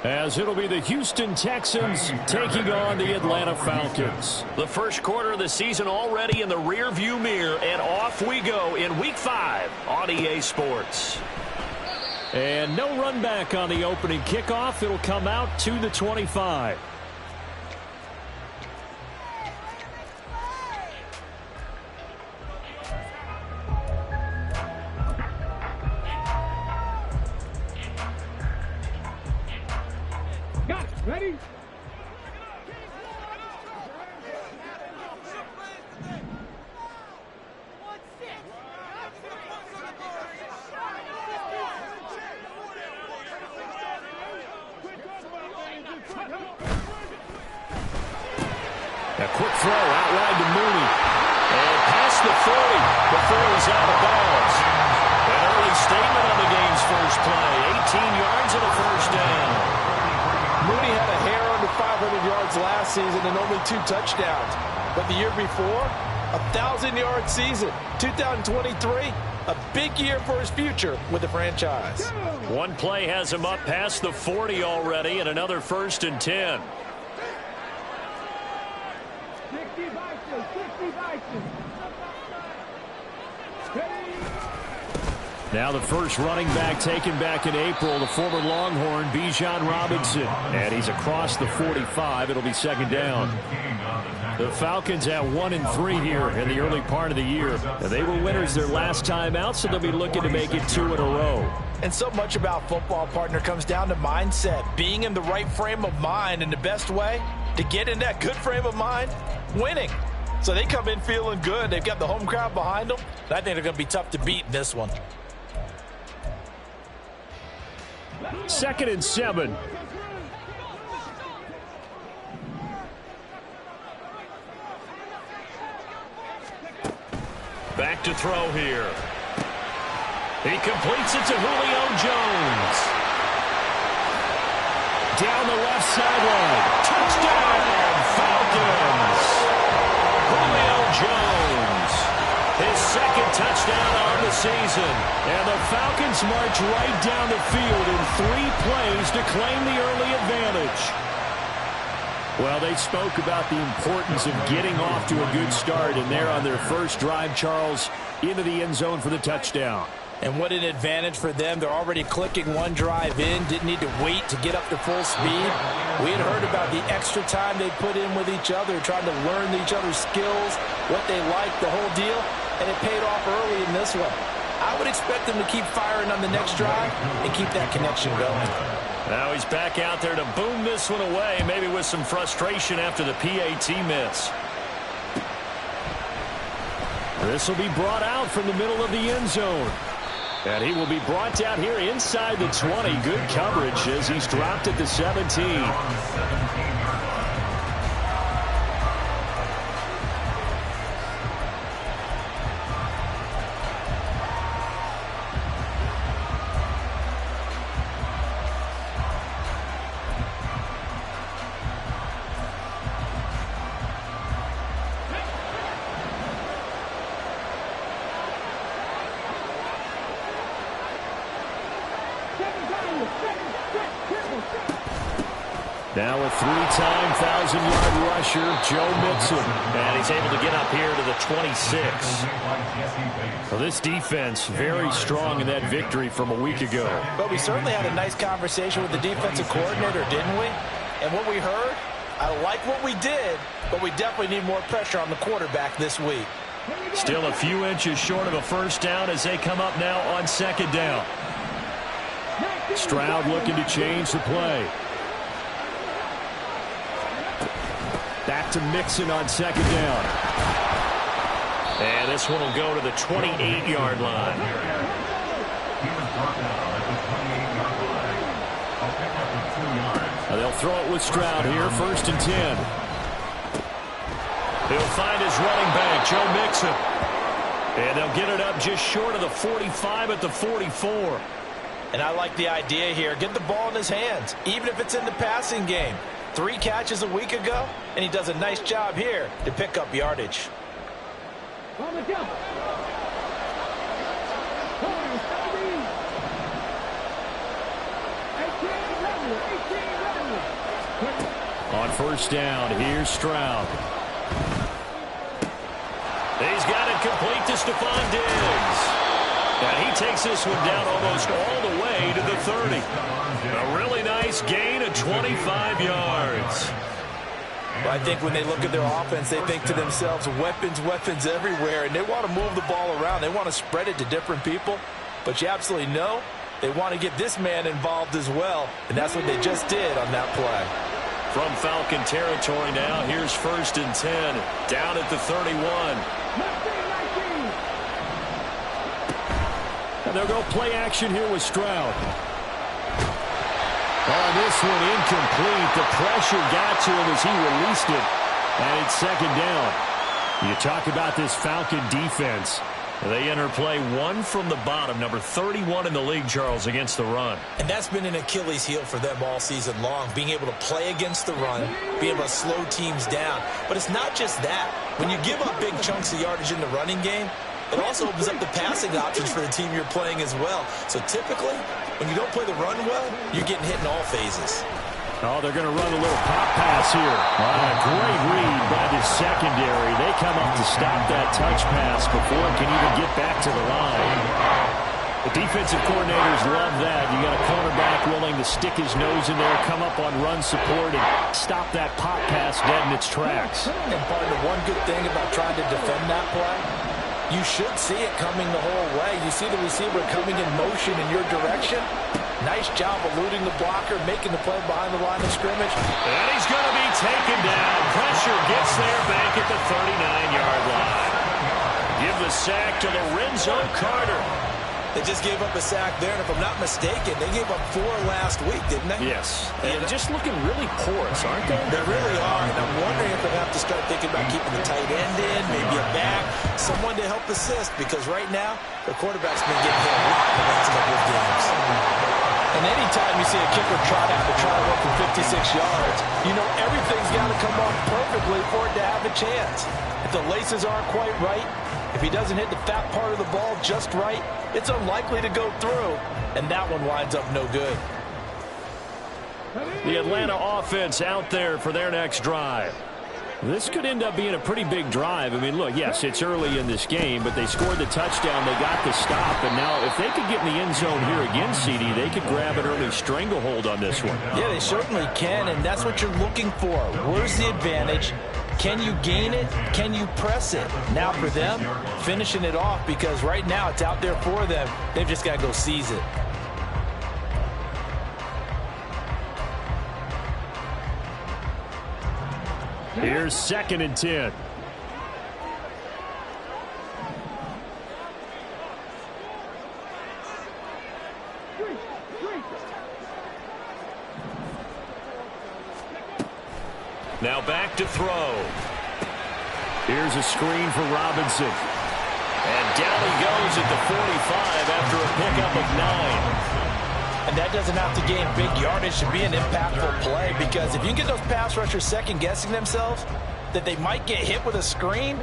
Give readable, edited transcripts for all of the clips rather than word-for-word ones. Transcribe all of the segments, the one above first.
as it'll be the Houston Texans taking on the Atlanta Falcons. The first quarter of the season already in the rearview mirror, and off we go in Week 5 on EA Sports. And no run back on the opening kickoff. It'll come out to the 25. Ready? A quick throw out wide to Mooney. And past the 40 before he's out of bounds. An early statement on the game's first play. 18 yards and a first down. Mooney had a hair under 500 yards last season and only 2 touchdowns. But the year before, 1,000-yard season. 2023, a big year for his future with the franchise. One play has him up past the 40 already, and another 1st and 10. Now the first running back taken back in April, the former Longhorn, Bijan Robinson. And he's across the 45. It'll be 2nd down. The Falcons at 1-3 here in the early part of the year. They were winners their last time out, so they'll be looking to make it 2 in a row. And so much about football, partner, comes down to mindset. Being in the right frame of mind, and the best way to get in that good frame of mind, winning. So they come in feeling good. They've got the home crowd behind them. And I think they're going to be tough to beat in this one. 2nd and 7. Back to throw here. He completes it to Julio Jones. Down the left sideline. Touchdown, Falcons. Julio Jones. His 2nd touchdown on the season. And the Falcons march right down the field in 3 plays to claim the early advantage. Well, they spoke about the importance of getting off to a good start, and they're on their first drive, Charles, into the end zone for the touchdown. And what an advantage for them. They're already clicking one drive in, didn't need to wait to get up to full speed. We had heard about the extra time they put in with each other, trying to learn each other's skills, what they like, the whole deal, and it paid off early in this one. I would expect them to keep firing on the next drive and keep that connection going. Now he's back out there to boom this one away, maybe with some frustration after the PAT miss. This will be brought out from the middle of the end zone. And he will be brought down here inside the 20. Good coverage as he's dropped at the 17. Now a 3-time 1,000-yard rusher, Joe Mixon. And he's able to get up here to the 26. Well, this defense very strong in that victory from a week ago. But we certainly had a nice conversation with the defensive coordinator, didn't we? And what we heard, I like what we did, but we definitely need more pressure on the quarterback this week. Still a few inches short of a first down as they come up now on 2nd down. Stroud looking to change the play. Back to Mixon on 2nd down. And this one will go to the 28-yard line. They'll throw it with Stroud here, 1st and 10. He'll find his running back, Joe Mixon. And they'll get it up just short of the 45 at the 44. And I like the idea here. Get the ball in his hands, even if it's in the passing game. 3 catches a week ago, and he does a nice job here to pick up yardage. On first down, here's Stroud. He's got it complete to Stephon Diggs. And he takes this one down almost all the way to the 30. A really nice gain of 25 yards. Well, I think when they look at their offense, they think to themselves, weapons, weapons everywhere, and they want to move the ball around. They want to spread it to different people. But you absolutely know they want to get this man involved as well, and that's what they just did on that play. From Falcon territory now, here's 1st and 10, down at the 31. And they'll go play action here with Stroud. Oh, this one incomplete. The pressure got to him as he released it. And it's 2nd down. You talk about this Falcon defense. They enter play 1 from the bottom, number 31 in the league, Charles, against the run. And that's been an Achilles heel for them all season long, being able to play against the run, being able to slow teams down. But it's not just that. When you give up big chunks of yardage in the running game, it also opens up the passing options for the team you're playing as well. So typically, when you don't play the run well, you're getting hit in all phases. Oh, they're going to run a little pop pass here. Great read by the secondary. They come up to stop that touch pass before it can even get back to the line. The defensive coordinators love that. You got a cornerback willing to stick his nose in there, come up on run support, and stop that pop pass dead in its tracks. And part of the one good thing about trying to defend that play, you should see it coming the whole way. You see the receiver coming in motion in your direction. Nice job eluding the blocker, making the play behind the line of scrimmage. And he's going to be taken down. Pressure gets there back at the 39-yard line. Give the sack to Lorenzo Carter. They just gave up a sack there, and if I'm not mistaken, they gave up 4 last week, didn't they? Yes. And just looking really porous, aren't they? They really are, and I'm wondering if they have to start thinking about keeping the tight end in, maybe a back, someone to help assist, because right now, the quarterback's been getting hit a lot in the last couple of games. And anytime you see a kicker trot out to try to run for 56 yards, you know everything's got to come off perfectly for it to have a chance. If the laces aren't quite right, if he doesn't hit the fat part of the ball just right, it's unlikely to go through, and that one winds up no good. The Atlanta offense out there for their next drive. This could end up being a pretty big drive. I mean, look, yes, it's early in this game, but they scored the touchdown. They got the stop, and now if they could get in the end zone here again, CD, they could grab an early stranglehold on this one. Yeah, they certainly can, and that's what you're looking for. Where's the advantage? Can you gain it? Can you press it? Now for them, finishing it off, because right now it's out there for them. They've just got to go seize it. Here's 2nd and 10. Now back to throw. Here's a screen for Robinson. And down he goes at the 45 after a pickup of 9. And that doesn't have to gain big yardage to be an impactful play, because if you can get those pass rushers second-guessing themselves that they might get hit with a screen,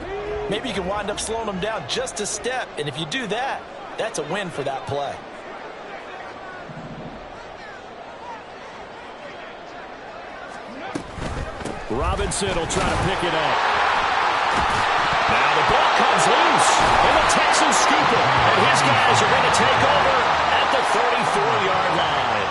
maybe you can wind up slowing them down just a step. And if you do that, that's a win for that play. Robinson will try to pick it up. Now the ball comes loose, and the Texans scoop it. And his guys are going to take over at the 34-yard line.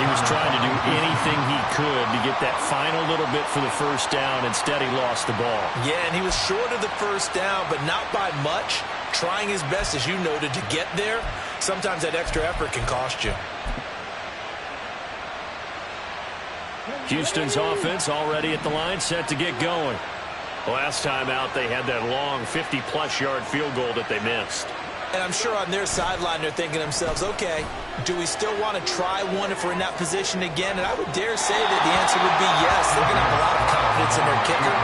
He was trying to do anything he could to get that final little bit for the first down. Instead, he lost the ball. Yeah, and he was short of the first down, but not by much. Trying his best, as you noted, to get there. Sometimes that extra effort can cost you. Houston's offense already at the line, set to get going. Last time out, they had that long 50-plus-yard field goal that they missed. And I'm sure on their sideline they're thinking to themselves, okay, do we still want to try one if we're in that position again? And I would dare say that the answer would be yes. They're going to have a lot of confidence in their kicker.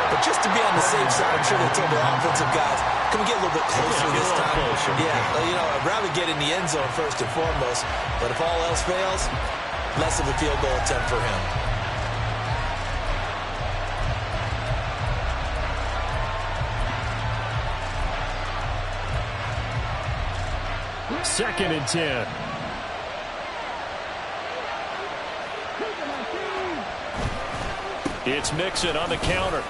But just to be on the safe side, I'm sure they told their offensive guys, can we get a little bit closer this time? Yeah, you know, I'd rather get in the end zone first and foremost. But if all else fails, less of a field goal attempt for him. 2nd and 10. It's Mixon on the counter.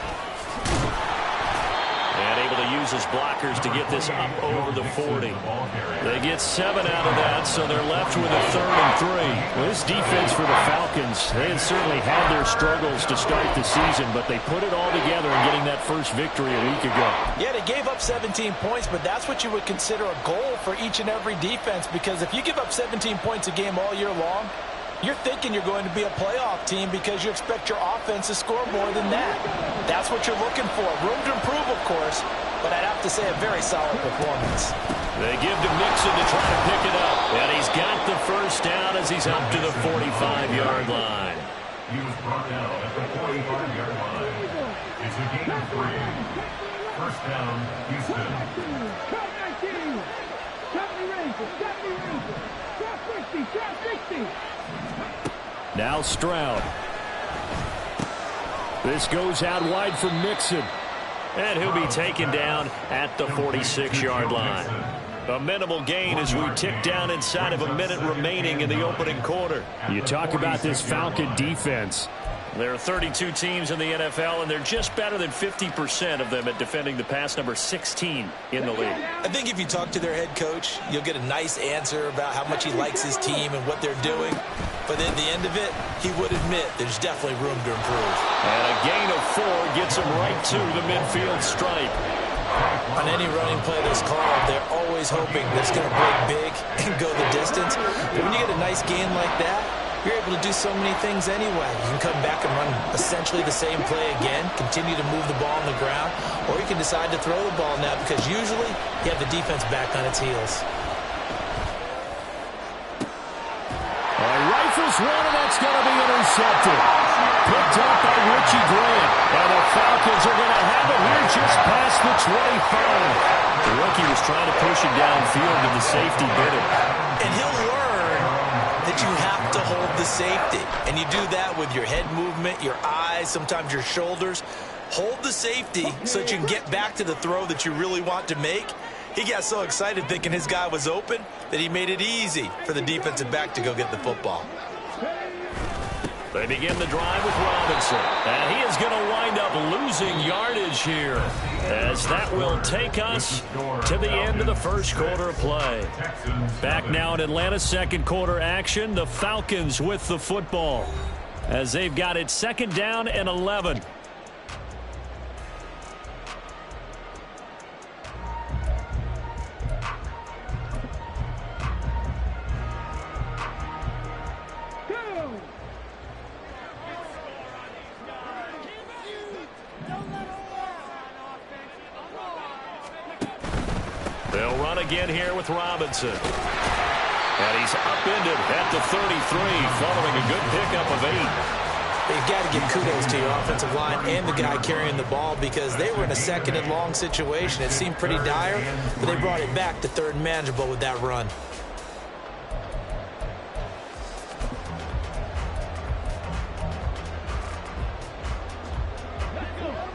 And able to use his blockers to get this up over the 40. They get 7 out of that, so they're left with a 3rd and 3. Well, this defense for the Falcons, they had certainly had their struggles to start the season, but they put it all together in getting that first victory a week ago. Yeah, they gave up 17 points, but that's what you would consider a goal for each and every defense, because if you give up 17 points a game all year long, you're thinking you're going to be a playoff team because you expect your offense to score more than that. That's what you're looking for. Room to improve, of course, but I'd have to say a very solid performance. They give to Mixon to try to pick it up. And he's got the first down as he's up to the 45-yard line. He was brought down at the 45-yard line. It's a gain of 3. First down, Houston. Cut 19. Cut the Rangers. Cut the Rangers. Cut 60. Cut 60. Now Stroud. This goes out wide for Mixon. And he'll be taken down at the 46-yard line. A minimal gain as we tick down inside of a minute remaining in the opening quarter. You talk about this Falcon defense. There are 32 teams in the NFL, and they're just better than 50% of them at defending the pass, number 16 in the league. I think if you talk to their head coach, you'll get a nice answer about how much he likes his team and what they're doing. But at the end of it, he would admit there's definitely room to improve. And a gain of 4 gets him right to the midfield stripe. On any running play that's called, they're always hoping that it's going to break big and go the distance. But when you get a nice gain like that, you're able to do so many things anyway. You can come back and run essentially the same play again, continue to move the ball on the ground, or you can decide to throw the ball now because usually you have the defense back on its heels. Rifles one, and that's going to be intercepted. Picked up by Richie Grant. And the Falcons are going to have it here just past the 25. The rookie was trying to push it downfield, and the safety bit him. And he'll learn that you have to hold the safety. And you do that with your head movement, your eyes, sometimes your shoulders. Hold the safety so that you can get back to the throw that you really want to make. He got so excited thinking his guy was open that he made it easy for the defensive back to go get the football. They begin the drive with Robinson. And he is going to wind up losing yardage here, as that will take us to the end of the first quarter of play. Back now in Atlanta's second quarter action, the Falcons with the football, as they've got it 2nd down and 11. They'll run again here with Robinson. And he's upended at the 33 following a good pickup of 8. You've got to give kudos to your offensive line and the guy carrying the ball because they were in a 2nd and long situation. It seemed pretty dire, but they brought it back to 3rd and manageable with that run.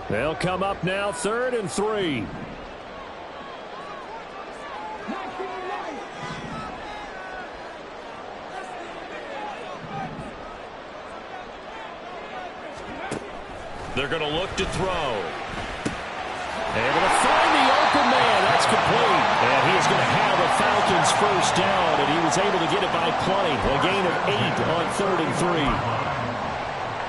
They'll come up now 3rd and 3. They're going to look to throw. Able to find the open man. That's complete. And he is going to have the Falcons first down, and he was able to get it by plenty. A gain of 8 on 3rd and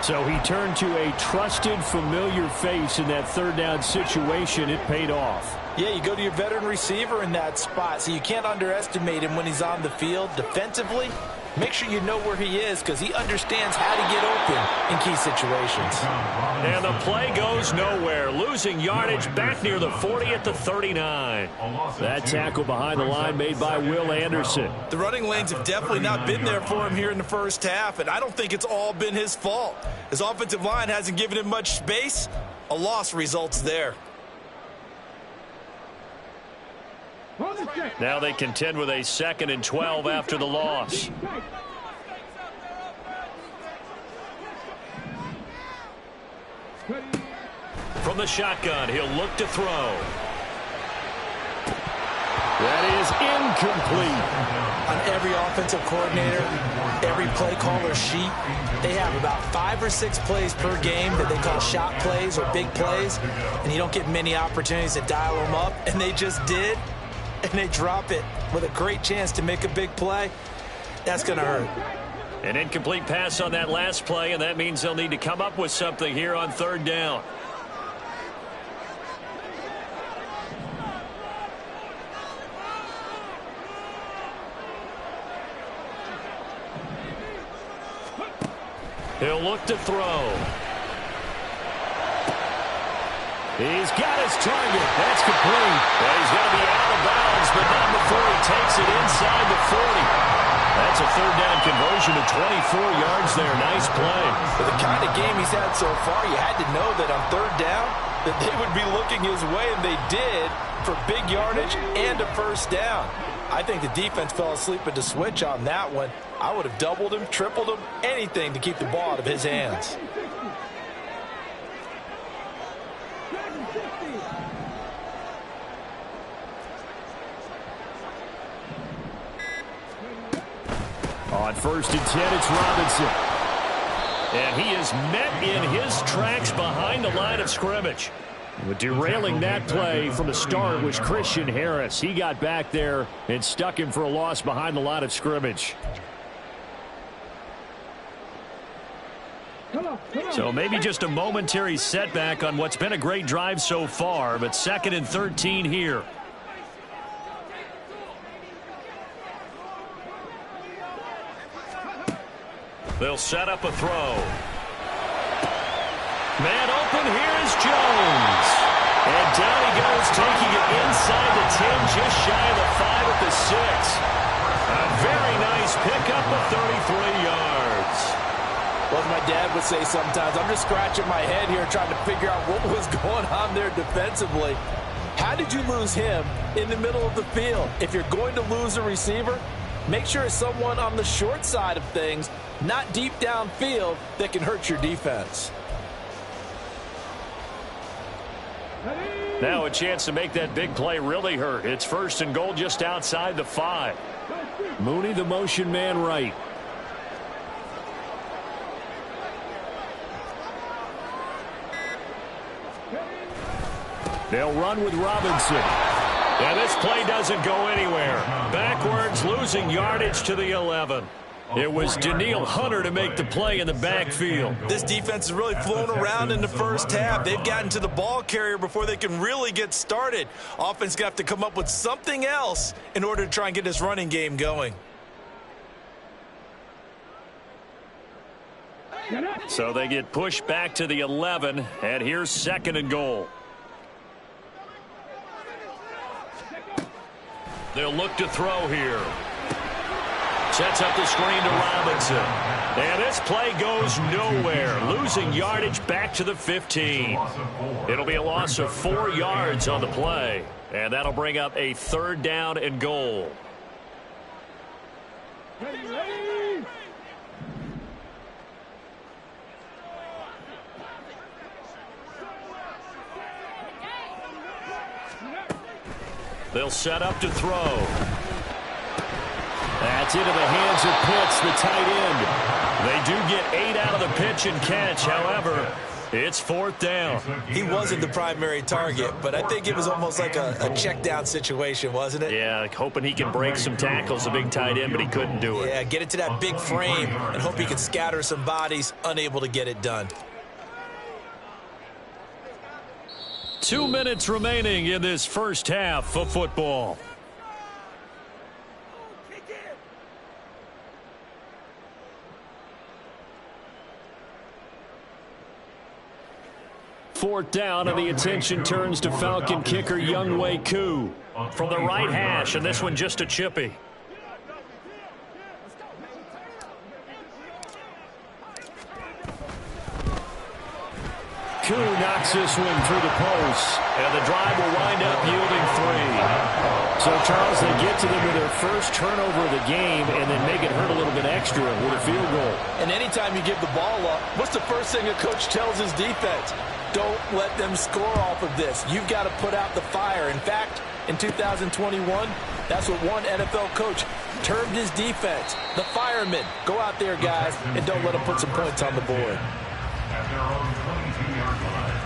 3. So he turned to a trusted, familiar face in that 3rd down situation. It paid off. Yeah, you go to your veteran receiver in that spot, so you can't underestimate him when he's on the field. Defensively, make sure you know where he is because he understands how to get open in key situations. And the play goes nowhere. Losing yardage back near the 40 at the 39. That tackle behind the line made by Will Anderson. The running lanes have definitely not been there for him here in the first half, and I don't think it's all been his fault. His offensive line hasn't given him much space. A loss results there. Now they contend with a 2nd and 12 after the loss. From the shotgun, he'll look to throw. That is incomplete. On every offensive coordinator, every play caller sheet, they have about 5 or 6 plays per game that they call shot plays or big plays, and you don't get many opportunities to dial them up, and they just did, and they drop it with a great chance to make a big play. That's going to hurt. An incomplete pass on that last play, and that means they'll need to come up with something here on 3rd down. He'll look to throw. He's got his target. That's complete. Well, he's going to be out of bounds, but not before he takes it inside the 40. That's a 3rd down conversion to 24 yards there. Nice play. For the kind of game he's had so far, you had to know that on 3rd down that they would be looking his way, and they did, for big yardage and a 1st down. I think the defense fell asleep at the switch on that one. I would have doubled him, tripled him, anything to keep the ball out of his hands. On 1st and 10, it's Robinson. And he is met in his tracks behind the line of scrimmage. Derailing that play from the start was Christian Harris. He got back there and stuck him for a loss behind the line of scrimmage. So maybe just a momentary setback on what's been a great drive so far, but 2nd and 13 here. They'll set up a throw. Man open, here is Jones. And down he goes, taking it inside the 10, just shy of the 5 at the 6. A very nice pickup of 33 yards. Well, as my dad would say sometimes, I'm just scratching my head here trying to figure out what was going on there defensively. How did you lose him in the middle of the field? If you're going to lose a receiver, make sure it's someone on the short side of things, not deep downfield, that can hurt your defense. Now a chance to make that big play really hurt. It's 1st and goal just outside the 5. Mooney, the motion man right. They'll run with Robinson. And this play doesn't go anywhere. Backwards, losing yardage to the 11. It was Daniil Hunter to make the play in the backfield. This defense has really flown around in the 1st half. They've gotten to the ball carrier before they can really get started. Offense going to have to come up with something else in order to try and get this running game going. So they get pushed back to the 11, and here's 2nd and goal. They'll look to throw here. Sets up the screen to Robinson. And this play goes nowhere. Losing yardage back to the 15. It'll be a loss of 4 yards on the play. And that'll bring up a 3rd down and goal. They'll set up to throw. That's into the hands of Pitts, the tight end. They do get 8 out of the pitch and catch. However, it's 4th down. He wasn't the primary target, but I think it was almost like a check down situation, wasn't it? Yeah, hoping he can break some tackles, a big tight end, but he couldn't do it. Yeah, get it to that big frame and hope he can scatter some bodies, unable to get it done. 2 minutes remaining in this 1st half of football. Fourth down, and the attention turns to Falcon kicker HOU from the right hash, and this one just a chippy. HOU knocks this one through the post. And the drive will wind up yielding 3. So, Charles, they get to them with their first turnover of the game and then make it hurt a little bit extra with a field goal. And anytime you give the ball up, what's the first thing a coach tells his defense? Don't let them score off of this. You've got to put out the fire. In fact, in 2021? That's what one NFL coach termed his defense. The firemen. Go out there, guys, and don't let them put some points on the board. At their own 22-yard line.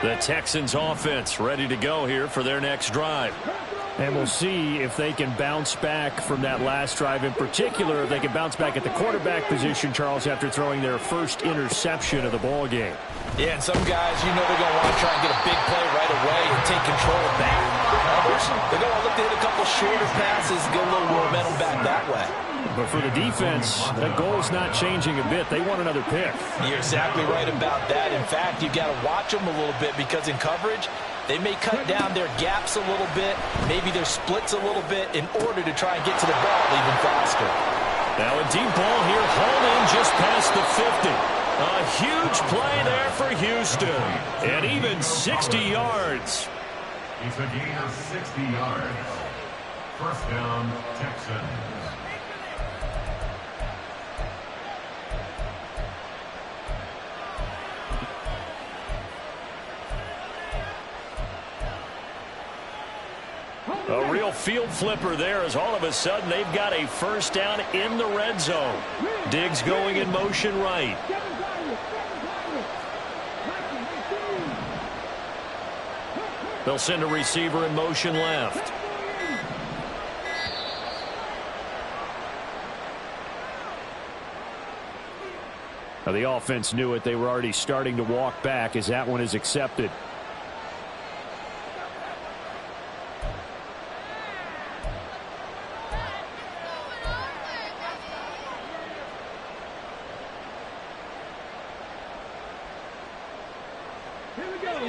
The Texans offense ready to go here for their next drive. And we'll see if they can bounce back from that last drive. In particular, if they can bounce back at the quarterback position, Charles, after throwing their first interception of the ball game. Yeah, and some guys, you know, they're going to want to try and get a big play right away and take control of that. Others, they're going to look to hit a couple shorter passes, get a little momentum back that way. But for the defense, that goal's not changing a bit. They want another pick. You're exactly right about that. In fact, you've got to watch them a little bit because in coverage, they may cut down their gaps a little bit, maybe their splits a little bit in order to try and get to the ball even faster. Now a deep ball here, hauled in just past the 50. A huge play there for Houston. And even 60 yards. It's a gain of 60 yards. First down, Texans. A real field flipper there as all of a sudden they've got a first down in the red zone. Diggs going in motion right. They'll send a receiver in motion left. Now the offense knew it. They were already starting to walk back as that one is accepted.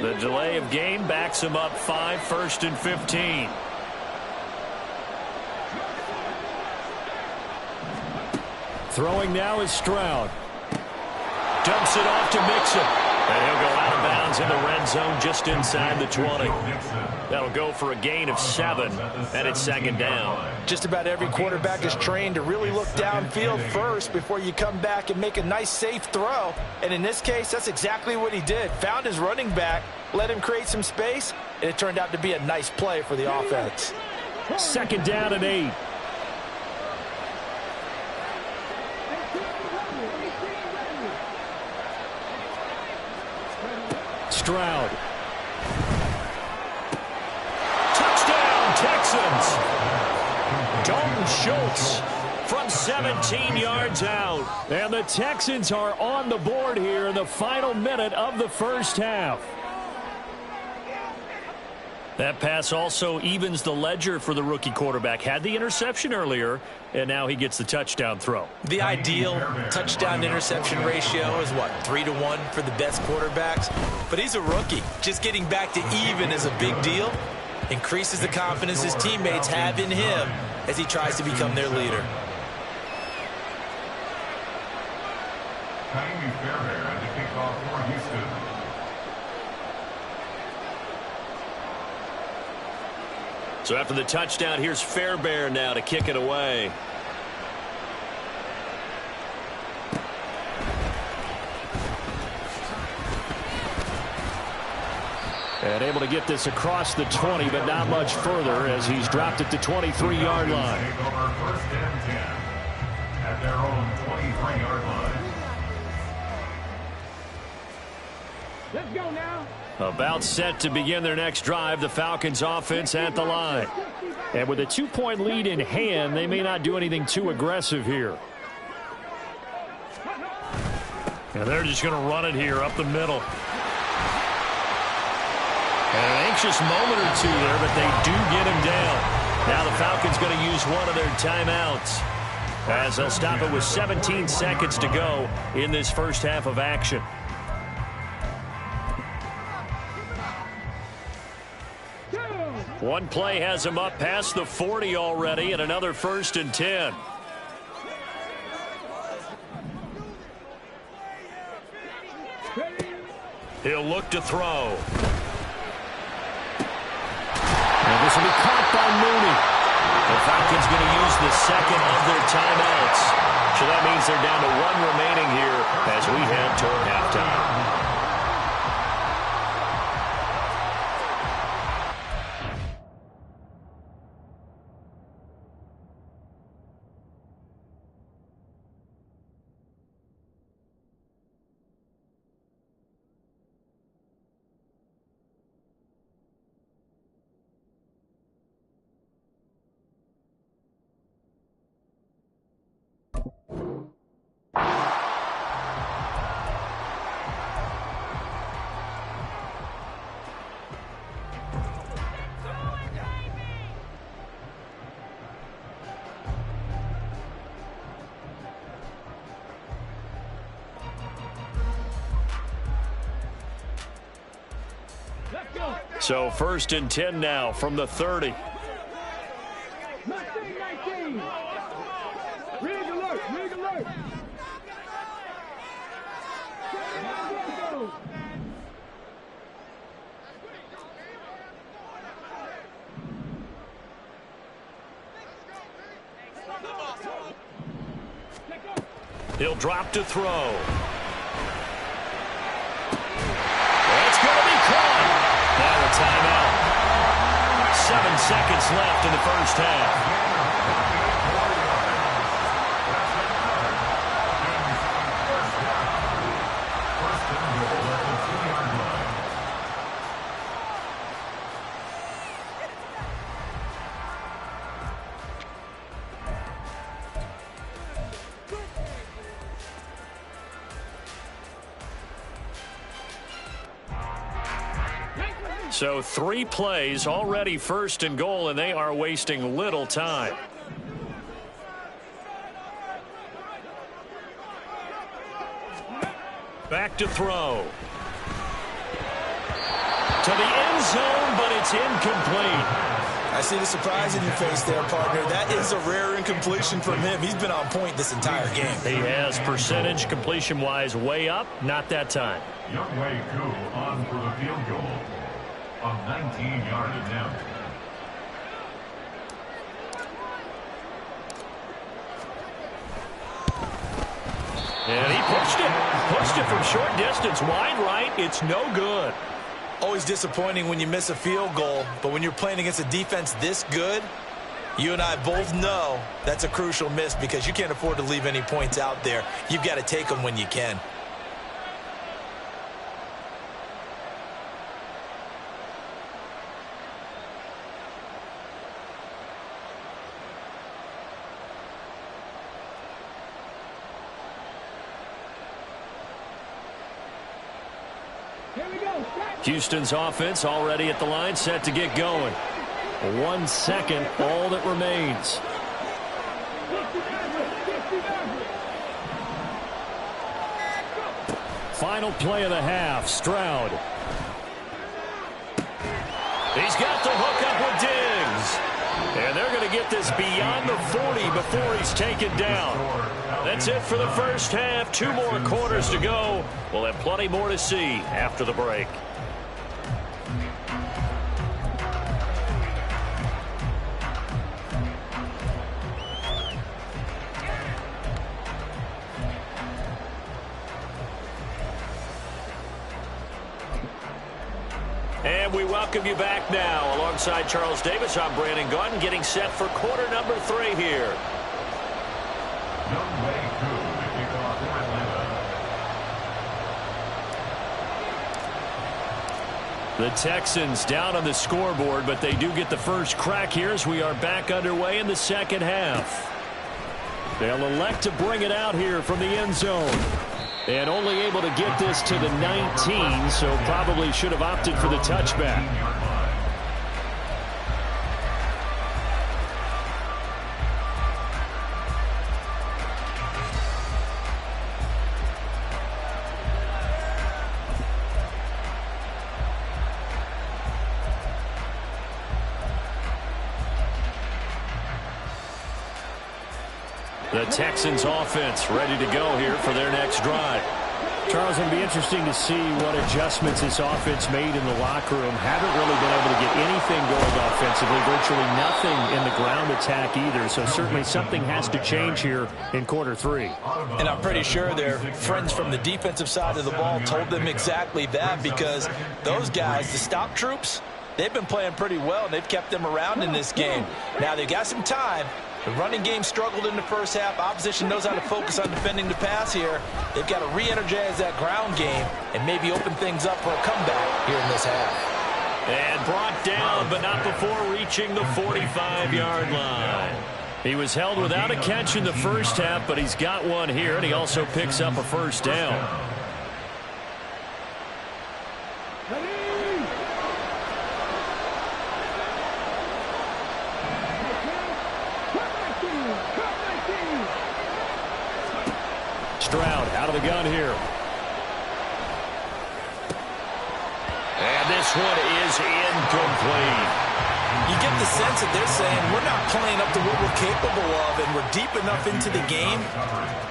The delay of game backs him up 5, 1st and 15. Throwing now is Stroud. Dumps it off to Mixon. And he'll go out of bounds in the red zone just inside the 20. That'll go for a gain of 7, and it's second down. Just about every quarterback is trained to really look downfield first before you come back and make a nice, safe throw. And in this case, that's exactly what he did. Found his running back, let him create some space, and it turned out to be a nice play for the offense. Second down and 8. Stroud. Touchdown, Texans. Dalton Schultz from 17 yards out. And the Texans are on the board here in the final minute of the first half. That pass also evens the ledger for the rookie quarterback. Had the interception earlier, and now he gets the touchdown throw. The ideal touchdown-interception ratio is, what, 3-to-1 for the best quarterbacks? But he's a rookie. Just getting back to even is a big deal. Increases the confidence his teammates have in him as he tries to become their leader. Tiny Fairbairn at the kickoff for Houston. So after the touchdown, here's Fairbairn now to kick it away. And able to get this across the 20, but not much further as he's dropped it to 23-yard line. Take over first and 10 at their own 23-yard line. Let's go now. About set to begin their next drive, the Falcons offense at the line. And with a 2-point lead in hand, they may not do anything too aggressive here. And they're just going to run it here up the middle. And an anxious moment or two there, but they do get him down. Now the Falcons going to use one of their timeouts as they'll stop it with 17 seconds to go in this first half of action. One play has him up past the 40 already, and another 1st and 10. He'll look to throw. And this will be caught by Mooney. The Falcons going to use the second of their timeouts. So that means they're down to one remaining here as we head toward halftime. So 1st and 10 now from the 30. 19. Rig alert, rig alert. He'll drop to throw. That's going to be caught. Now a timeout. 7 seconds left in the first half. So 3 plays already 1st and goal, and they are wasting little time. Back to throw. To the end zone, but it's incomplete. I see the surprise in your face there, partner. That is a rare incompletion from him. He's been on point this entire game. He has percentage completion-wise way up, not that time. HOU on for the field goal. A 19-yard attempt. And he pushed it from short distance, wide right. It's no good. Always disappointing when you miss a field goal, but when you're playing against a defense this good, you and I both know that's a crucial miss because you can't afford to leave any points out there. You've got to take them when you can. Houston's offense already at the line, set to get going. 1 second, all that remains. Final play of the half, Stroud. He's got the hook up with Diggs. And they're going to get this beyond the 40 before he's taken down. That's it for the first half. 2 more quarters to go. We'll have plenty more to see after the break. And we welcome you back now. Alongside Charles Davis, I'm Brandon Gaudin, getting set for quarter number 3 here. The Texans down on the scoreboard, but they do get the first crack here as we are back underway in the second half. They'll elect to bring it out here from the end zone. And only able to get this to the 19, so probably should have opted for the touchback. The Texans offense ready to go here for their next drive. Charles, it'll be interesting to see what adjustments this offense made in the locker room. Haven't really been able to get anything going offensively, virtually nothing in the ground attack either. So certainly something has to change here in quarter three. And I'm pretty sure their friends from the defensive side of the ball told them exactly that, because those guys, the stop troops, they've been playing pretty well, and they've kept them around in this game. Now, they've got some time. The running game struggled in the first half. Opposition knows how to focus on defending the pass here. They've got to re-energize that ground game and maybe open things up for a comeback here in this half. And brought down, but not before reaching the 45-yard line. He was held without a catch in the first half, but he's got one here, and he also picks up a first down. Stroud out of the gun here. And this one is incomplete. You get the sense that they're saying we're not playing up to what we're capable of, and we're deep enough into the game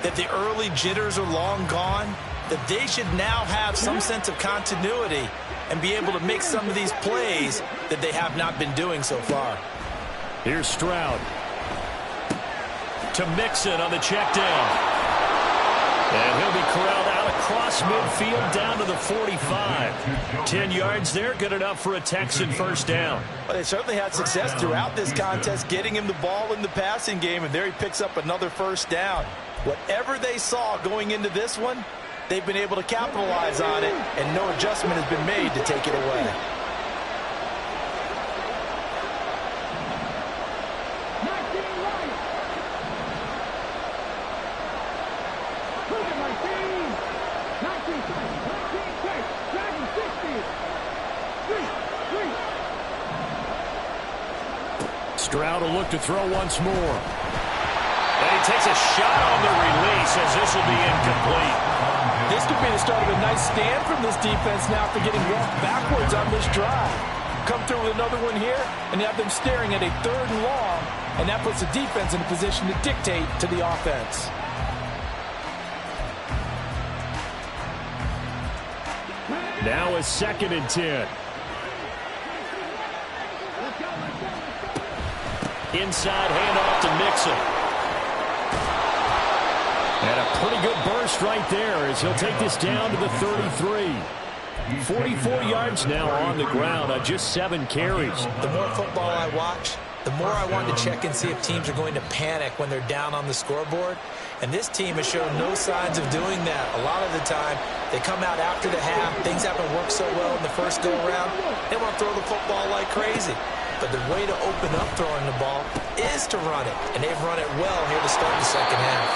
that the early jitters are long gone, that they should now have some sense of continuity and be able to make some of these plays that they have not been doing so far. Here's Stroud. To Mixon on the check down. And he'll be corralled out across midfield down to the 45. 10 yards there, good enough for a Texan first down. Well, they certainly had success throughout this contest getting him the ball in the passing game, and there he picks up another first down. Whatever they saw going into this one, they've been able to capitalize on it, and no adjustment has been made to take it away. Stroud will look to throw once more. And he takes a shot on the release as this will be incomplete. This could be the start of a nice stand from this defense now after getting walked backwards on this drive. Come through with another one here, and you have them staring at a 3rd and long, and that puts the defense in a position to dictate to the offense. Now a 2nd and 10. Inside handoff to Mixon. And a pretty good burst right there as he'll take this down to the 33. 44 yards now on the ground on just 7 carries. The more football I watch, the more I want to check and see if teams are going to panic when they're down on the scoreboard. And this team has shown no signs of doing that. A lot of the time, they come out after the half. Things haven't worked so well in the first go-around. They want to throw the football like crazy. But the way to open up throwing the ball is to run it. And they've run it well here to start the second half.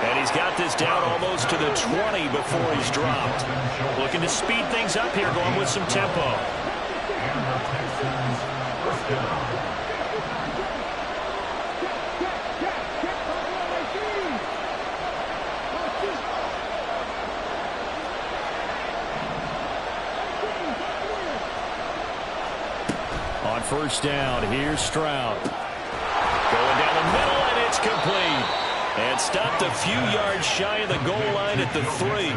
And he's got this down almost to the 20 before he's dropped. Looking to speed things up here, going with some tempo. On first down, here's Stroud. Going down the middle, and it's complete. And stopped a few yards shy of the goal line at the 3.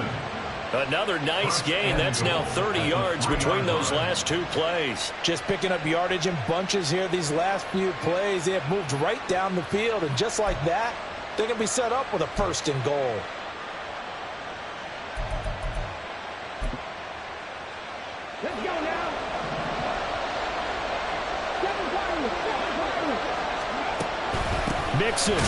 Another nice gain. That's now 30 yards between those last 2 plays. Just picking up yardage in bunches here these last few plays. They have moved right down the field, and just like that, they're going to be set up with a 1st and goal. Let's go now. Mixon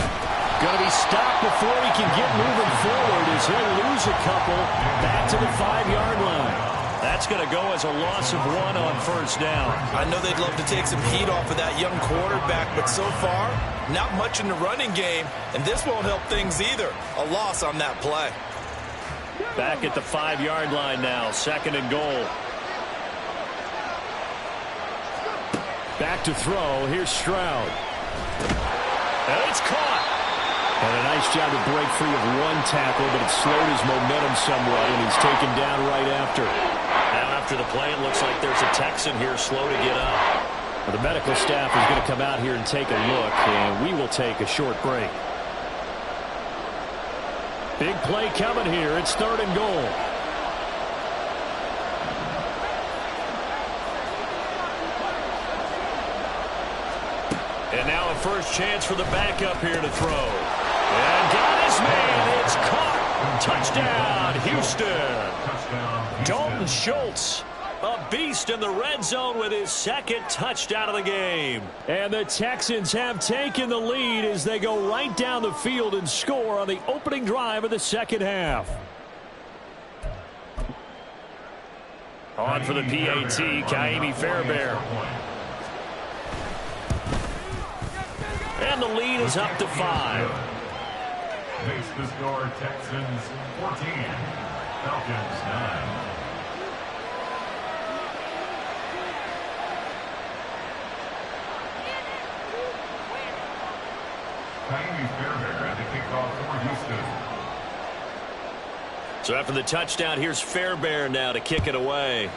going to be stopped before he can get moving forward as he'll lose a couple back to the 5-yard line. That's going to go as a loss of 1 on first down. I know they'd love to take some heat off of that young quarterback, but so far, not much in the running game, and this won't help things either. A loss on that play. Back at the 5-yard line now, 2nd and goal. Back to throw. Here's Stroud. And it's caught. And a nice job to break free of 1 tackle, but it slowed his momentum somewhat, and he's taken down right after. Now after the play, it looks like there's a Texan here slow to get up. Well, the medical staff is going to come out here and take a look, and we will take a short break. Big play coming here. It's 3rd and goal. And now a first chance for the backup here to throw. And got his man. It's caught. Touchdown, Houston. Dalton Schultz, a beast in the red zone with his 2nd touchdown of the game. And the Texans have taken the lead as they go right down the field and score on the opening drive of the 2nd half. On for the PAT, Kaimi Fairbairn. And the lead is up to 5. Makes the score Texans 14, Falcons 9. Kaimi Fairbairn at the kickoff for Houston. So after the touchdown, here's Fairbairn now to kick it away.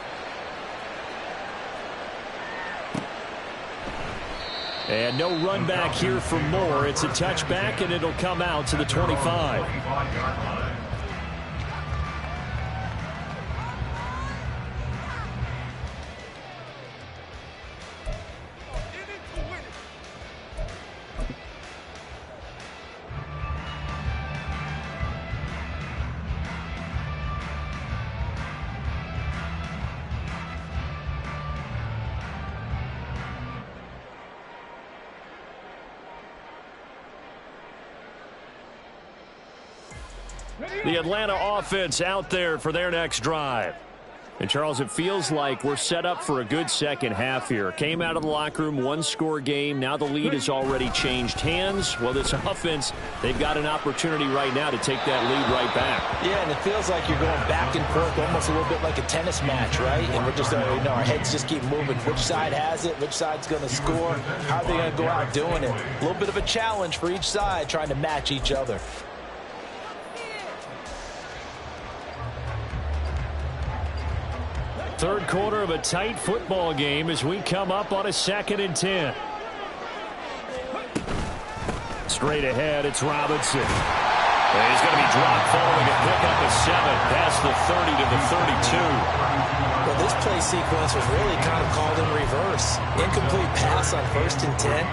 And no run back here for Moore. It's a touchback, and it'll come out to the 25. The Atlanta offense out there for their next drive. And, Charles, it feels like we're set up for a good 2nd half here. Came out of the locker room, 1-score game. Now the lead has already changed hands. Well, this offense, they've got an opportunity right now to take that lead right back. Yeah, and it feels like you're going back and forth, almost a little bit like a tennis match, right? And we're just, our heads just keep moving. Which side has it? Which side's going to score? How are they going to go out doing it? A little bit of a challenge for each side, trying to match each other. Third quarter of a tight football game as we come up on a 2nd and 10. Straight ahead, it's Robinson. And he's going to be dropped following a pickup of 7 past the 30 to the 32. Well, this play sequence was really kind of called in reverse. Incomplete pass on 1st and 10.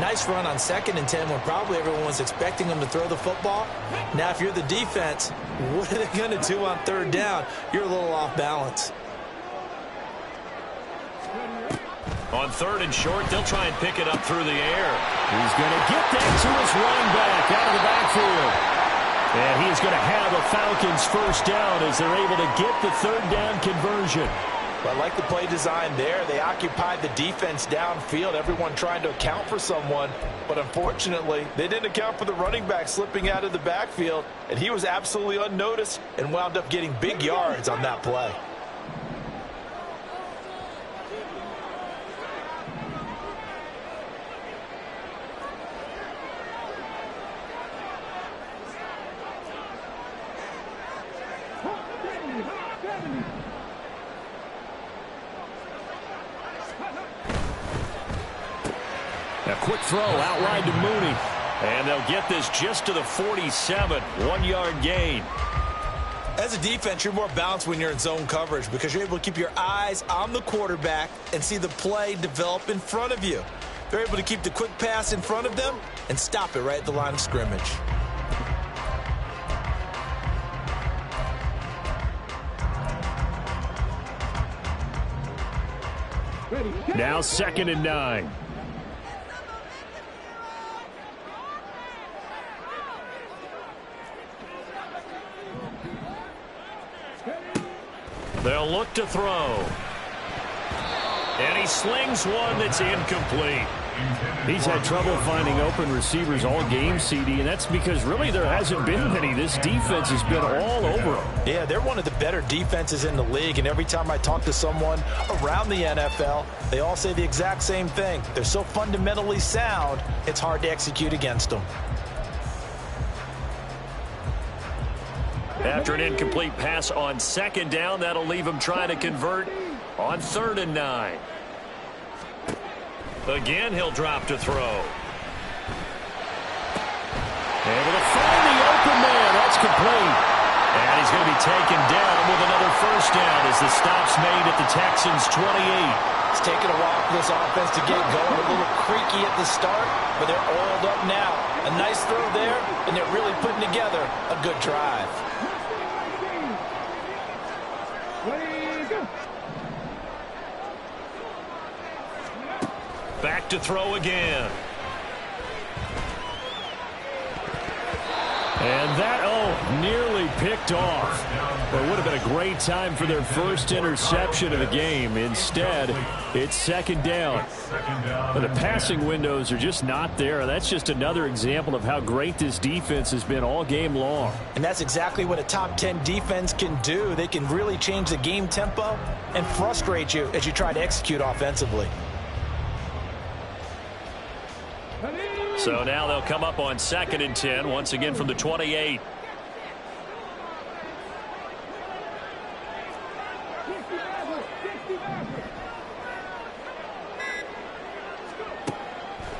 Nice run on 2nd and 10 when probably everyone was expecting him to throw the football. Now, if you're the defense, what are they going to do on 3rd down? You're a little off balance. On 3rd and short, they'll try and pick it up through the air. He's going to get that to his running back out of the backfield. And he's going to have a Falcons first down as they're able to get the 3rd down conversion. Well, I like the play design there. They occupied the defense downfield, everyone trying to account for someone. But unfortunately, they didn't account for the running back slipping out of the backfield. And he was absolutely unnoticed and wound up getting big yards on that play. A quick throw out wide to Mooney. And they'll get this just to the 47. 1-yard gain. As a defense, you're more balanced when you're in zone coverage because you're able to keep your eyes on the quarterback and see the play develop in front of you. They're able to keep the quick pass in front of them and stop it right at the line of scrimmage. Now 2nd and 9. They'll look to throw. And he slings one that's incomplete. He's had trouble finding open receivers all game, CD, and that's because really there hasn't been many. This defense has been all over them. Yeah, they're one of the better defenses in the league, and every time I talk to someone around the NFL, they all say the exact same thing. They're so fundamentally sound, it's hard to execute against them. After an incomplete pass on 2nd down, that'll leave him trying to convert on 3rd and 9. Again, he'll drop to throw. Able to find the open man. That's That's complete. And he's going to be taken down with another first down as the stop's made at the Texans' 28. It's taken a while for this offense to get going. A little creaky at the start, but they're oiled up now. A nice throw there, and they're really putting together a good drive. Back to throw again. And that, nearly picked off. Well, it would have been a great time for their first interception of the game. Instead, it's second down. But the passing windows are just not there. That's just another example of how great this defense has been all game long. And that's exactly what a top 10 defense can do. They can really change the game tempo and frustrate you as you try to execute offensively. So now they'll come up on 2nd and 10, once again from the 28.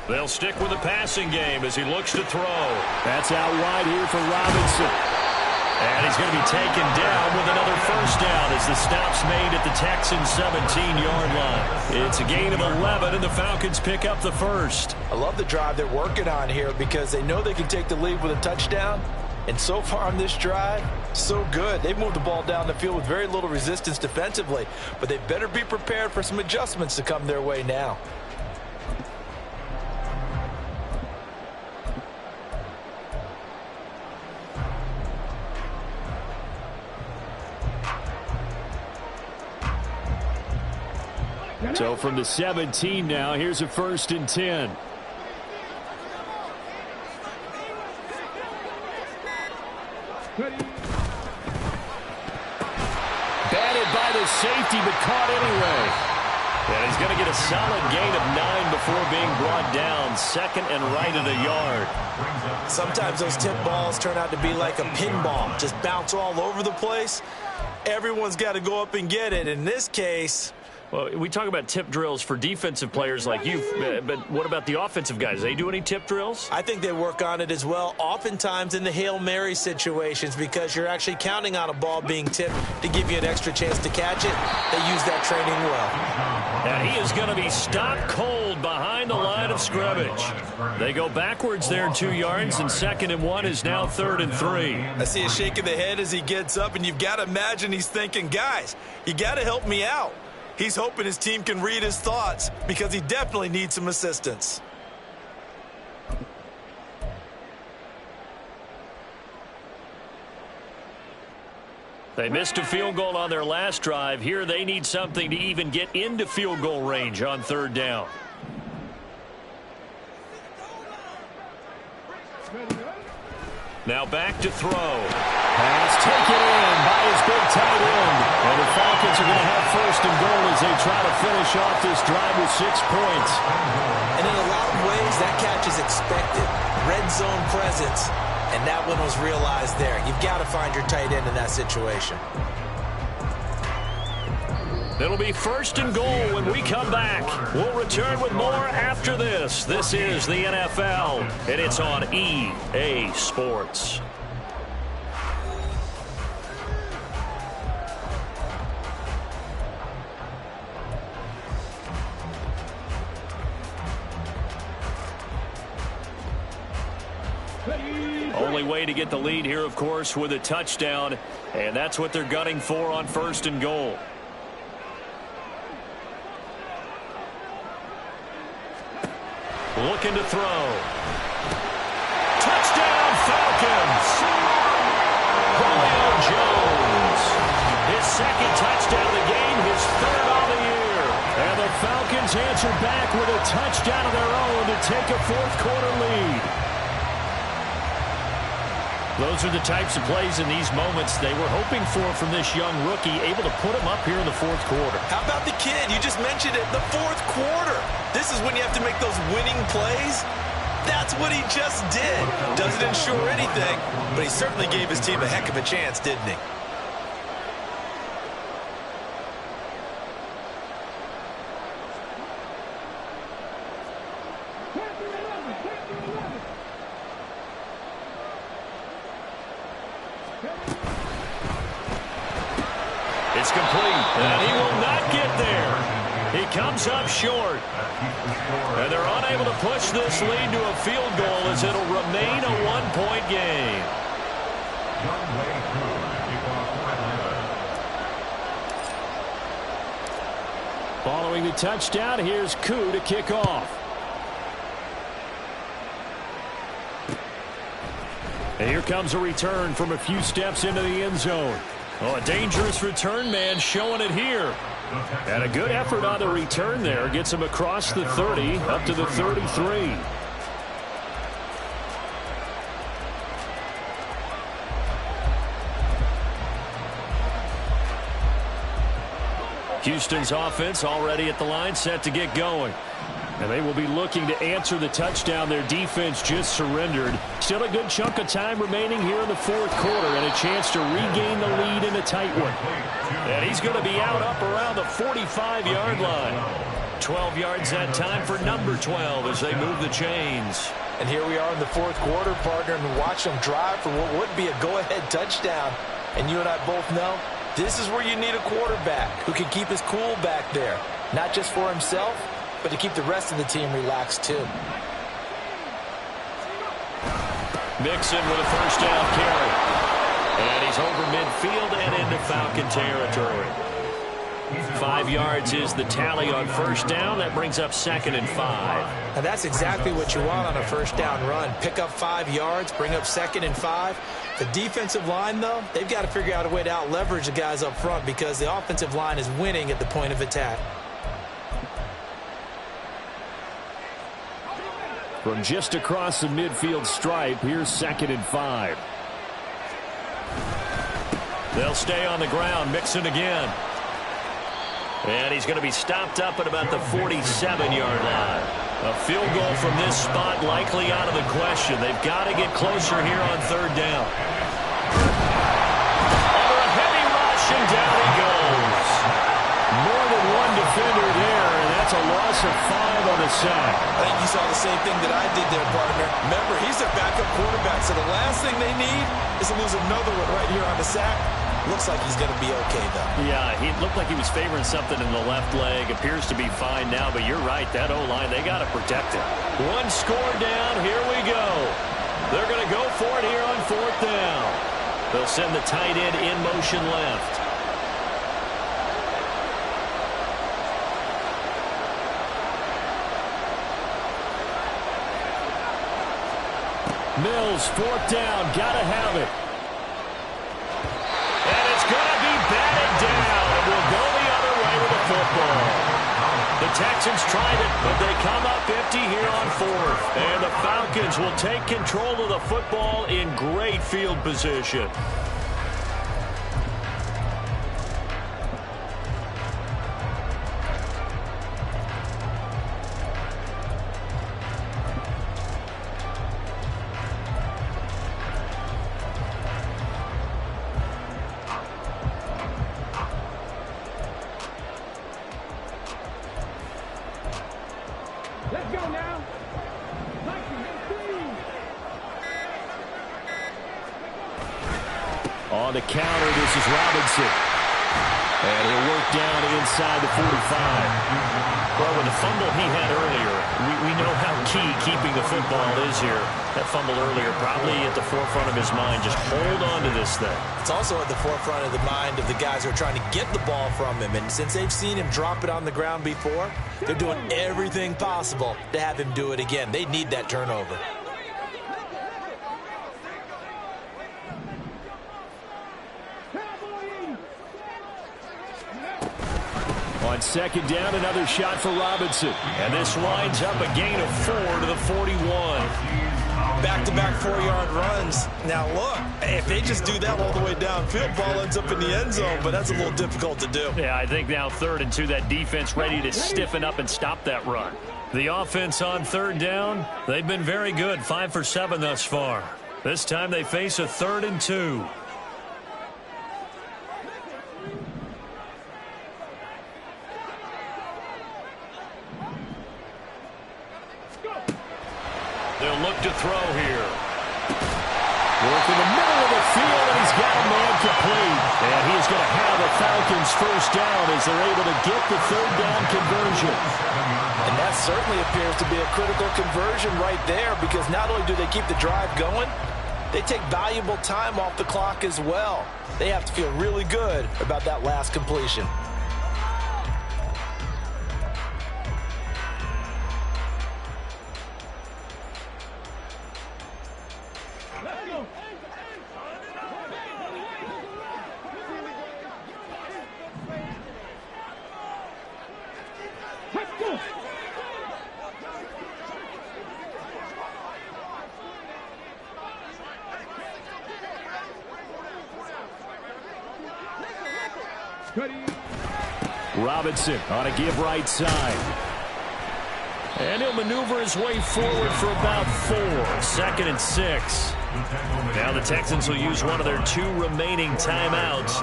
They'll stick with the passing game as he looks to throw. That's out wide here for Robinson. And he's going to be taken down with another first down as the stop's made at the Texans' 17-yard line. It's a gain of 11, and the Falcons pick up the first. I love the drive they're working on here because they know they can take the lead with a touchdown. And so far on this drive, so good. They've moved the ball down the field with very little resistance defensively, but they better be prepared for some adjustments to come their way now. So from the 17 now, here's a 1st and 10. Batted by the safety, but caught anyway. And he's going to get a solid gain of 9 before being brought down. 2nd and right at a yard. Sometimes those tip balls turn out to be like a pinball. Just bounce all over the place. Everyone's got to go up and get it. In this case... Well, we talk about tip drills for defensive players like you, but what about the offensive guys? They do any tip drills? I think they work on it as well, oftentimes in the Hail Mary situations, because you're actually counting on a ball being tipped to give you an extra chance to catch it. They use that training well. And he is going to be stopped cold behind the line of scrimmage. They go backwards there 2 yards, and 2nd and 1 is now 3rd and 3. I see a shake of the head as he gets up, and you've got to imagine he's thinking, guys, you got to help me out. He's hoping his team can read his thoughts because he definitely needs some assistance. They missed a field goal on their last drive. Here they need something to even get into field goal range on 3rd down. Now back to throw. Pass taken in by his big tight end. And the Falcons are going to have 1st and goal as they try to finish off this drive with 6 points. And in a lot of ways, that catch is expected. Red zone presence. And that one was realized there. You've got to find your tight end in that situation. It'll be 1st and goal when we come back. We'll return with more after this. This is the NFL, and it's on EA Sports. Only way to get the lead here, of course, with a touchdown, and that's what they're gunning for on 1st and goal. Looking to throw. Touchdown, Falcons! Julio Jones. His 2nd touchdown of the game, his 3rd on the year. And the Falcons answer back with a touchdown of their own to take a 4th quarter lead. Those are the types of plays in these moments they were hoping for from this young rookie, able to put him up here in the 4th quarter. How about the kid? You just mentioned it, the 4th quarter. This is when you have to make those winning plays. That's what he just did. Doesn't ensure anything, but he certainly gave his team a heck of a chance, didn't he? It's complete, and he will not get there. He comes up short. And they're unable to push this lead to a field goal as it'll remain a one-point game. Following the touchdown, here's HOU to kick off. And here comes a return from a few steps into the end zone. Oh, a dangerous return man showing it here. And a good effort on the return there. Gets him across the 30, up to the 33. Houston's offense already at the line, set to get going. And they will be looking to answer the touchdown their defense just surrendered. Still a good chunk of time remaining here in the fourth quarter and a chance to regain the lead in a tight one. And he's going to be out up around the 45-yard line. 12 yards that time for number 12 as they move the chains. And here we are in the fourth quarter, partner, and watch them drive for what would be a go-ahead touchdown. And you and I both know this is where you need a quarterback who can keep his cool back there, not just for himself, but to keep the rest of the team relaxed too. Mixon with a first down carry. And he's over midfield and into Falcon territory. 5 yards is the tally on first down. That brings up 2nd and 5. And that's exactly what you want on a first down run. Pick up 5 yards, bring up 2nd and 5. The defensive line, though, they've got to figure out a way to out-leverage the guys up front because the offensive line is winning at the point of attack. From just across the midfield stripe, here's 2nd and 5. They'll stay on the ground. Mixon again. And he's going to be stopped up at about the 47-yard line. A field goal from this spot likely out of the question. They've got to get closer here on third down. Under a heavy rush, and down he goes. More than one defender there, and that's a loss of 5 on the sack. I think you saw the same thing that I did there, partner. Remember, he's their backup quarterback, so the last thing they need is to lose another one right here on the sack. Looks like he's going to be okay, though. Yeah, he looked like he was favoring something in the left leg. Appears to be fine now, but you're right. That O-line, they got to protect it. One score down. Here we go. They're going to go for it here on fourth down. They'll send the tight end in motion left. Mills, fourth down, got to have it. The Texans tried it, but they come up empty here on fourth. And the Falcons will take control of the football in great field position. Let's go now. On the counter, this is Robinson. And he'll work down inside the 45. Well, with the fumble he had earlier, we know how key keeping the football is here. That fumble earlier probably at the forefront of his mind. Just hold on to this thing. It's also at the forefront of the mind of the guys who are trying to get the ball from him. And since they've seen him drop it on the ground before, they're doing everything possible to have him do it again. They need that turnover. On second down, another shot for Robinson. And this winds up a gain of 4 to the 41. Back-to-back 4-yard runs. Now, look, if they just do that all the way downfield, ball ends up in the end zone, but that's a little difficult to do. Yeah, I think now 3rd and 2, that defense ready to stiffen up and stop that run. The offense on third down, they've been very good, 5 for 7 thus far. This time they face a 3rd and 2. They'll look to throw here. Work in the middle of the field, and he's got a man complete. And he's going to have a Falcons first down as they're able to get the third down conversion. And that certainly appears to be a critical conversion right there, because not only do they keep the drive going, they take valuable time off the clock as well. They have to feel really good about that last completion. Robinson on a give right side. And he'll maneuver his way forward for about 4. 2nd and 6. Now the Texans will use one of their 2 remaining timeouts.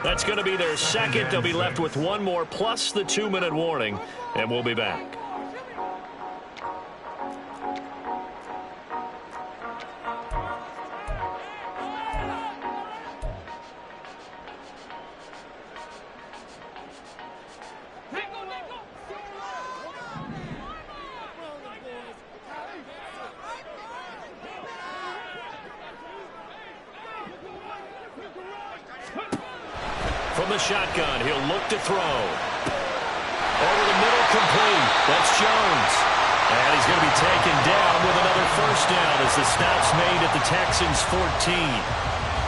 That's going to be their second. They'll be left with 1 more plus the 2-minute warning. And we'll be back. From the shotgun, he'll look to throw. Over the middle, complete. That's Jones. And he's going to be taken down with another first down as the stop's made at the Texans' 14.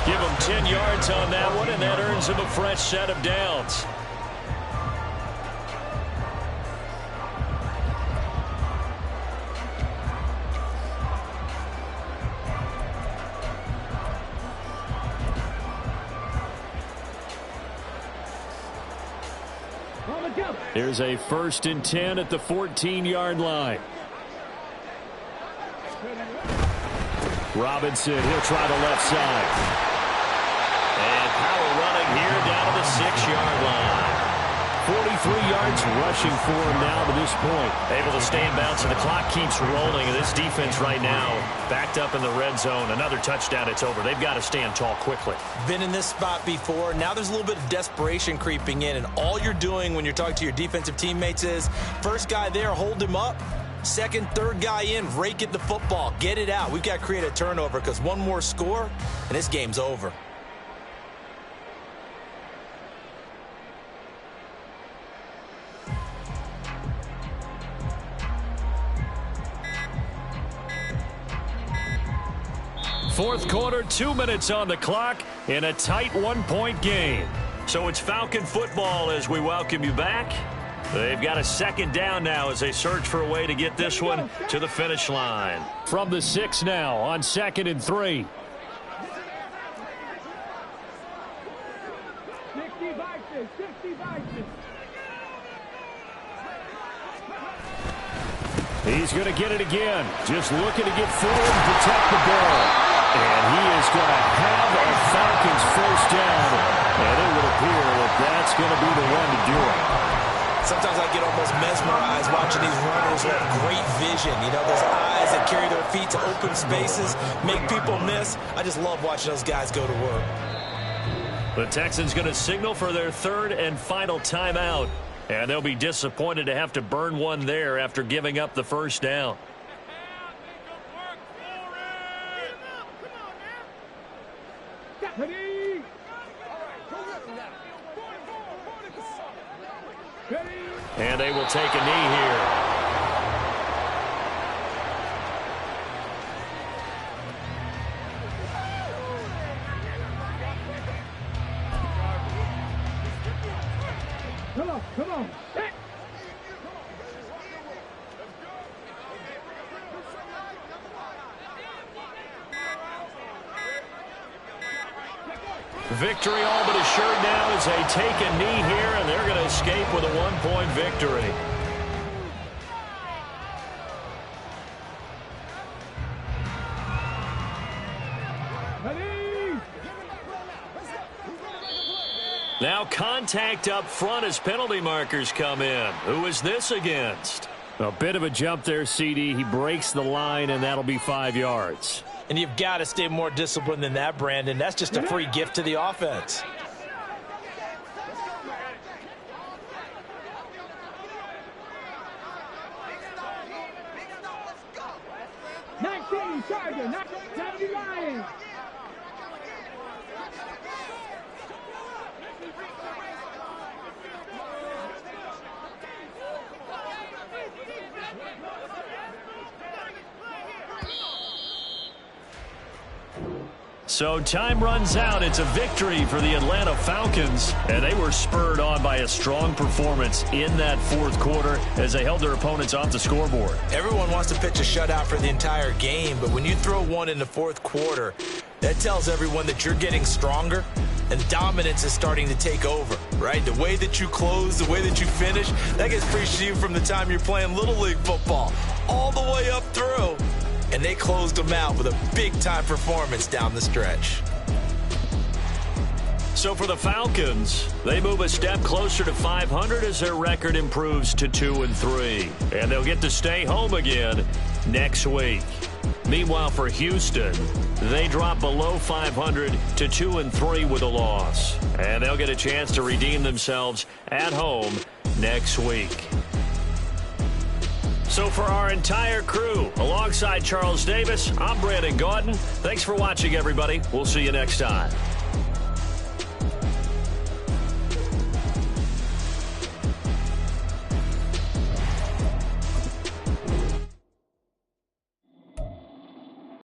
Give him 10 yards on that one, and that earns him a fresh set of downs. Here's a 1st and 10 at the 14-yard line. Robinson, he'll try the left side. And power running here down to the 6-yard line. 43 yards rushing for him now to this point. Able to stay in bounds, and the clock keeps rolling. And this defense right now backed up in the red zone. Another touchdown, it's over. They've got to stand tall quickly. Been in this spot before. Now there's a little bit of desperation creeping in. And all you're doing when you're talking to your defensive teammates is, first guy there, hold him up. Second, third guy in, rake at the football. Get it out. We've got to create a turnover, because one more score, and this game's over. Fourth quarter, 2 minutes on the clock in a tight 1-point game. So it's Falcon football as we welcome you back. They've got a second down now as they search for a way to get this one to the finish line. From the 6 now on 2nd and 3. He's going to get it again. Just looking to get forward and protect the ball. And he is going to have a Falcons first down. And it would appear that that's going to be the one to do it. Sometimes I get almost mesmerized watching these runners who have great vision. You know, those eyes that carry their feet to open spaces, make people miss. I just love watching those guys go to work. The Texans going to signal for their 3rd and final timeout. And they'll be disappointed to have to burn one there after giving up the first down. And they will take a knee here. Come on. Victory all but assured now as they take a knee here, and they're going to escape with a 1-point victory. Now contact up front as penalty markers come in. Who is this against? A bit of a jump there, CD. He breaks the line, and that'll be 5 yards. And you've got to stay more disciplined than that, Brandon. That's just a free gift to the offense. Charger, 70 Lions. So time runs out. It's a victory for the Atlanta Falcons, and they were spurred on by a strong performance in that fourth quarter as they held their opponents off the scoreboard. Everyone wants to pitch a shutout for the entire game, but when you throw one in the fourth quarter, that tells everyone that you're getting stronger and dominance is starting to take over, right? The way that you close, the way that you finish, that gets preached to you from the time you're playing Little League football all the way up through. And they closed them out with a big-time performance down the stretch. So for the Falcons, they move a step closer to 500 as their record improves to 2-3. And they'll get to stay home again next week. Meanwhile, for Houston, they drop below 500 to 2-3 with a loss. And they'll get a chance to redeem themselves at home next week. So for our entire crew, alongside Charles Davis, I'm Brandon Gaudin. Thanks for watching, everybody. We'll see you next time.